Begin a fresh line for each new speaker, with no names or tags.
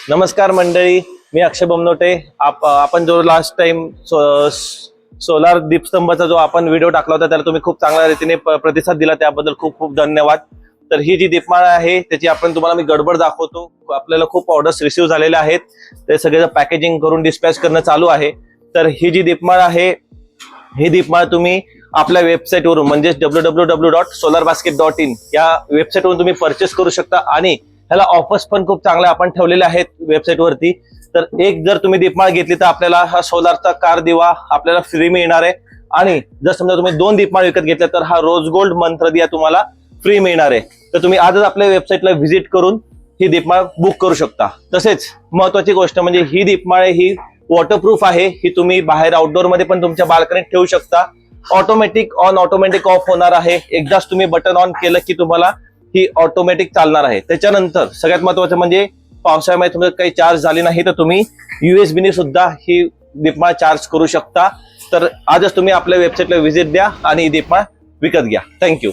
नमस्कार मंडळी, मी अक्षय बोमनोटे. आपण जो लास्ट टाइम सोलार दीपस्तंभाचा जो आपण व्हिडिओ टाकला होता त्याला तुम्ही खूप चांगल्या रीतीने प्रतिसाद दिला, त्याबद्दल खूप खूप धन्यवाद. तर ही जी दीपमाळा आहे त्याची आपण तुम्हाला मी गडबड दाखवतो. आपल्याला खूप ऑर्डर्स रिसीव्ह झालेल्या आहेत, ते सगळे पॅकेजिंग करून डिस्पॅच करणं चालू आहे. तर ही जी दीपमाळ आहे, ही दीपमाळ तुम्ही आपल्या वेबसाईटवरून म्हणजे www.solarbasket.in या वेबसाईटवरून तुम्ही परचेस करू शकता आणि ह्याला ऑफर्स पण खूप चांगल्या आपण ठेवलेल्या आहेत वेबसाईट वरती. तर एक जर तुम्ही दीपमाळ घेतली तर आपल्याला हा सोलारचा कार दिवा आपल्याला फ्री मिळणार आहे, आणि जर समजा तुम्ही 2 दीपमाळ विकत घेतल्या तर हा रोज गोल्ड मंत्र दिया तुम्हाला फ्री मिळणार आहे. तर तुम्ही आजच आपल्या वेबसाईटला व्हिजिट करून ही दीपमाळ बुक करू शकता. तसेच महत्वाची गोष्ट म्हणजे ही दीपमाळ ही वॉटरप्रूफ आहे. ही तुम्ही बाहेर आउटडोअर मध्ये पण तुमच्या बाल्कनीत ठेवू शकता. ऑटोमॅटिक ऑन ऑटोमॅटिक ऑफ होणार आहे. एकदाच तुम्ही बटन ऑन केलं की तुम्हाला ही ऑटोमॅटिक चालणार आहे. त्याच्यानंतर सगळ्यात महत्वाचं म्हणजे पावसाळ्यामध्ये तुम्हाला काही चार्ज झाली नाही तर तुम्ही USB ने सुद्धा ही दीपमाळ चार्ज करू शकता. तर आजच तुम्ही आपल्या वेबसाईटला व्हिजिट द्या आणि ही दीपमाळ विकत घ्या. थँक्यू.